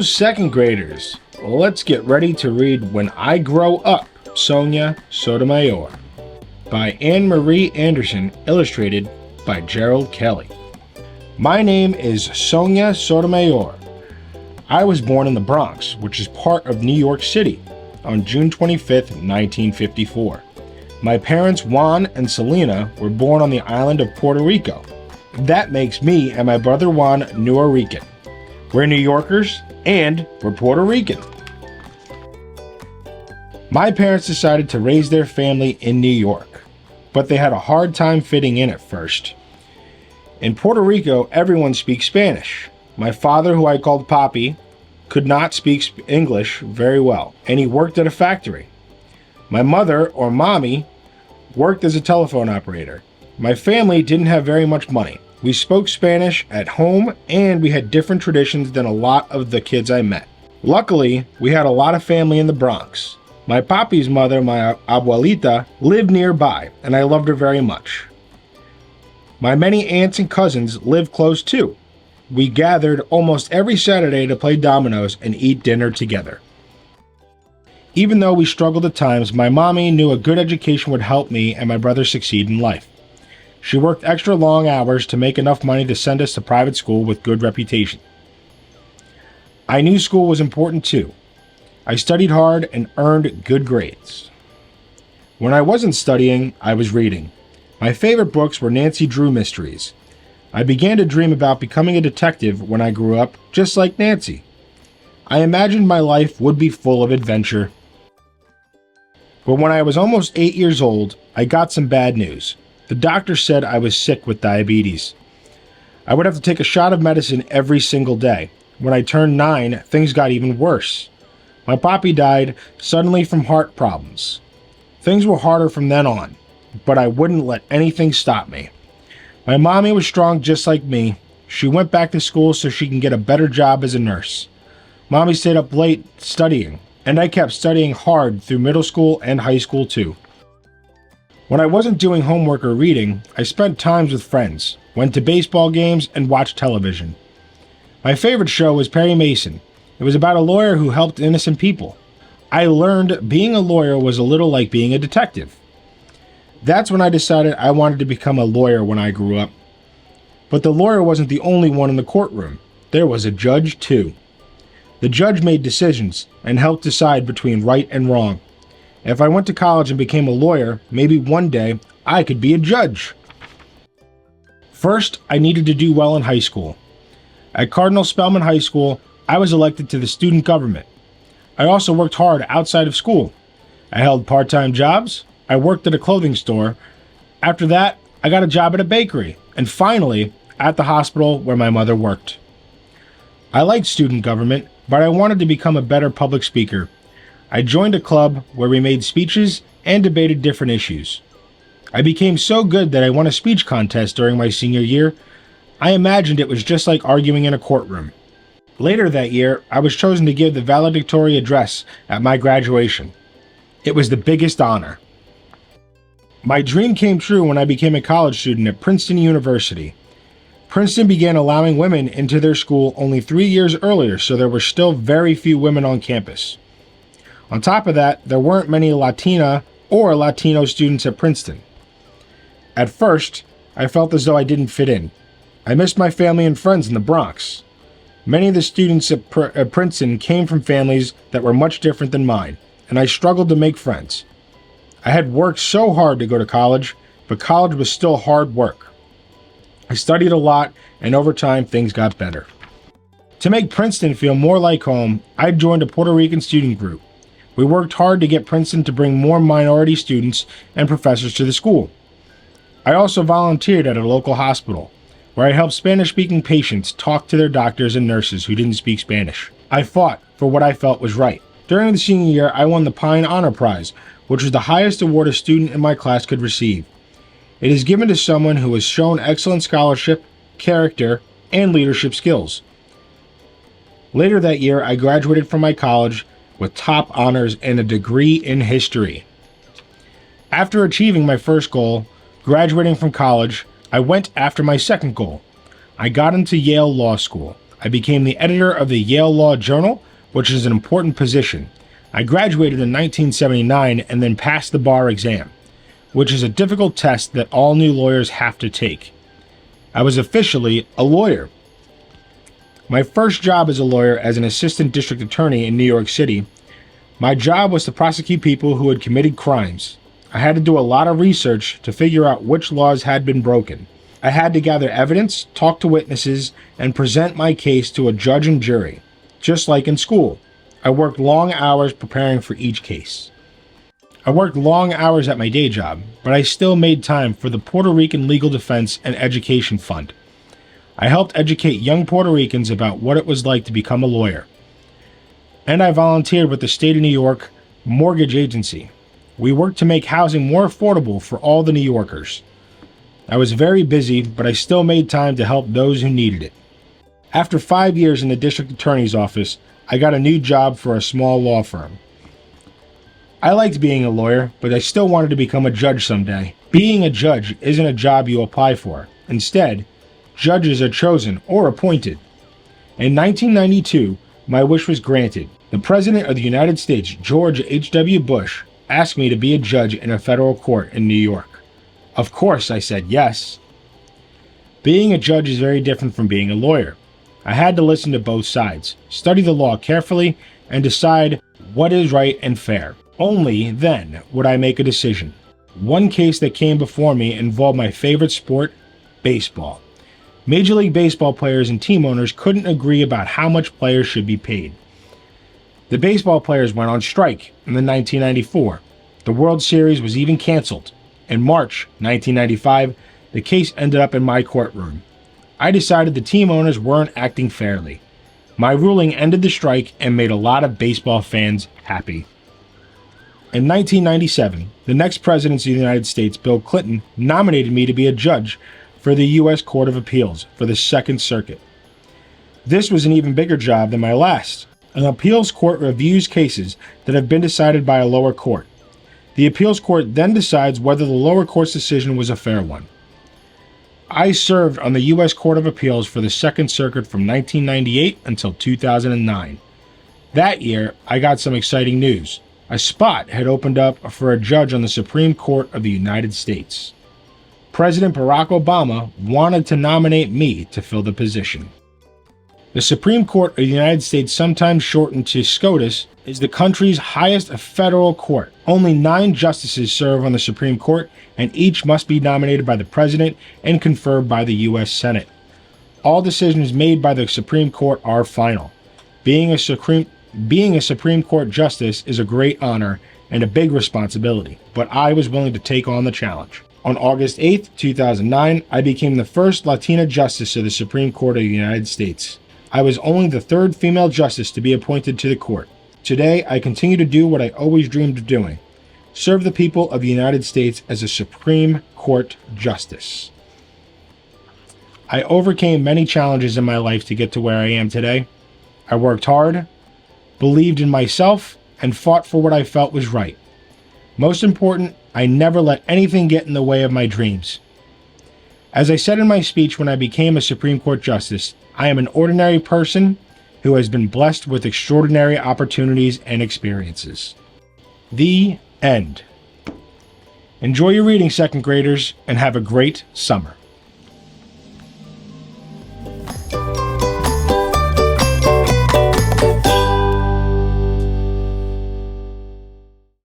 Hello, second graders. Let's get ready to read When I Grow Up, Sonia, Sotomayor, by Anne Marie Anderson, illustrated by Gerald Kelly. My name is Sonia Sotomayor. I was born in the Bronx, which is part of New York City, on June 25, 1954. My parents, Juan and Selena, were born on the island of Puerto Rico. That makes me and my brother Juan Nuyorican. We're New Yorkers, and we're Puerto Rican. My parents decided to raise their family in New York, but they had a hard time fitting in at first. In Puerto Rico, everyone speaks Spanish. My father, who I called Papi, could not speak English very well, and he worked at a factory. My mother, or Mommy, worked as a telephone operator. My family didn't have very much money. We spoke Spanish at home, and we had different traditions than a lot of the kids I met. Luckily, we had a lot of family in the Bronx. My papi's mother, my abuelita, lived nearby, and I loved her very much. My many aunts and cousins lived close too. We gathered almost every Saturday to play dominoes and eat dinner together. Even though we struggled at times, my mommy knew a good education would help me and my brother succeed in life. She worked extra long hours to make enough money to send us to private school with good reputation. I knew school was important too. I studied hard and earned good grades. When I wasn't studying, I was reading. My favorite books were Nancy Drew mysteries. I began to dream about becoming a detective when I grew up, just like Nancy. I imagined my life would be full of adventure. But when I was almost 8 years old, I got some bad news. The doctor said I was sick with diabetes. I would have to take a shot of medicine every single day. When I turned 9, things got even worse. My papi died suddenly from heart problems. Things were harder from then on, but I wouldn't let anything stop me. My mommy was strong just like me. She went back to school so she can get a better job as a nurse. Mommy stayed up late studying, and I kept studying hard through middle school and high school too. When I wasn't doing homework or reading, I spent times with friends, went to baseball games, and watched television. My favorite show was Perry Mason. It was about a lawyer who helped innocent people. I learned being a lawyer was a little like being a detective. That's when I decided I wanted to become a lawyer when I grew up. But the lawyer wasn't the only one in the courtroom. There was a judge too. The judge made decisions and helped decide between right and wrong. If I went to college and became a lawyer, maybe one day I could be a judge. First, I needed to do well in high school. At Cardinal Spellman High School, I was elected to the student government. I also worked hard outside of school. I held part-time jobs. I worked at a clothing store. After that, I got a job at a bakery. And finally, at the hospital where my mother worked. I liked student government, but I wanted to become a better public speaker. I joined a club where we made speeches and debated different issues. I became so good that I won a speech contest during my senior year. I imagined it was just like arguing in a courtroom. Later that year, I was chosen to give the valedictory address at my graduation. It was the biggest honor. My dream came true when I became a college student at Princeton University. Princeton began allowing women into their school only 3 years earlier, so there were still very few women on campus. On top of that, there weren't many Latina or Latino students at Princeton. At first, I felt as though I didn't fit in. I missed my family and friends in the Bronx. Many of the students at Princeton came from families that were much different than mine, and I struggled to make friends. I had worked so hard to go to college, but college was still hard work. I studied a lot, and over time, things got better. To make Princeton feel more like home, I joined a Puerto Rican student group. We worked hard to get Princeton to bring more minority students and professors to the school. I also volunteered at a local hospital, where I helped Spanish-speaking patients talk to their doctors and nurses who didn't speak Spanish. I fought for what I felt was right. During the senior year, I won the Pine Honor Prize, which was the highest award a student in my class could receive. It is given to someone who has shown excellent scholarship, character, and leadership skills. Later that year, I graduated from my college with top honors and a degree in history. After achieving my first goal, graduating from college, I went after my second goal. I got into Yale Law School. I became the editor of the Yale Law Journal, which is an important position. I graduated in 1979 and then passed the bar exam, which is a difficult test that all new lawyers have to take. I was officially a lawyer. My first job as a lawyer as an assistant district attorney in New York City. My job was to prosecute people who had committed crimes. I had to do a lot of research to figure out which laws had been broken. I had to gather evidence, talk to witnesses, and present my case to a judge and jury, just like in school. I worked long hours preparing for each case. I worked long hours at my day job, but I still made time for the Puerto Rican Legal Defense and Education Fund. I helped educate young Puerto Ricans about what it was like to become a lawyer. And I volunteered with the State of New York Mortgage Agency. We worked to make housing more affordable for all the New Yorkers. I was very busy, but I still made time to help those who needed it. After 5 years in the district attorney's office, I got a new job for a small law firm. I liked being a lawyer, but I still wanted to become a judge someday. Being a judge isn't a job you apply for. Instead, judges are chosen or appointed. In 1992, my wish was granted. The President of the United States, George H.W. Bush, asked me to be a judge in a federal court in New York. Of course, I said yes. Being a judge is very different from being a lawyer. I had to listen to both sides, study the law carefully, and decide what is right and fair. Only then would I make a decision. One case that came before me involved my favorite sport, baseball. Major League Baseball players and team owners couldn't agree about how much players should be paid. The baseball players went on strike in 1994. The World Series was even canceled. In March 1995, the case ended up in my courtroom. I decided the team owners weren't acting fairly. My ruling ended the strike and made a lot of baseball fans happy. In 1997, the next president of the United States, Bill Clinton, nominated me to be a judge for the U.S. Court of Appeals for the Second Circuit. This was an even bigger job than my last. An appeals court reviews cases that have been decided by a lower court. The appeals court then decides whether the lower court's decision was a fair one. I served on the U.S. Court of Appeals for the Second Circuit from 1998 until 2009. That year, I got some exciting news. A spot had opened up for a judge on the Supreme Court of the United States. President Barack Obama wanted to nominate me to fill the position. The Supreme Court of the United States, sometimes shortened to SCOTUS, is the country's highest federal court. Only 9 justices serve on the Supreme Court, and each must be nominated by the President and confirmed by the U.S. Senate. All decisions made by the Supreme Court are final. Being a Supreme Court justice is a great honor and a big responsibility, but I was willing to take on the challenge. On August 8, 2009, I became the first Latina justice of the Supreme Court of the United States. I was only the 3rd female justice to be appointed to the court. Today, I continue to do what I always dreamed of doing: serve the people of the United States as a Supreme Court justice. I overcame many challenges in my life to get to where I am today. I worked hard, believed in myself, and fought for what I felt was right. Most important, I never let anything get in the way of my dreams. As I said in my speech when I became a Supreme Court justice, I am an ordinary person who has been blessed with extraordinary opportunities and experiences. The end. Enjoy your reading, second graders, and have a great summer.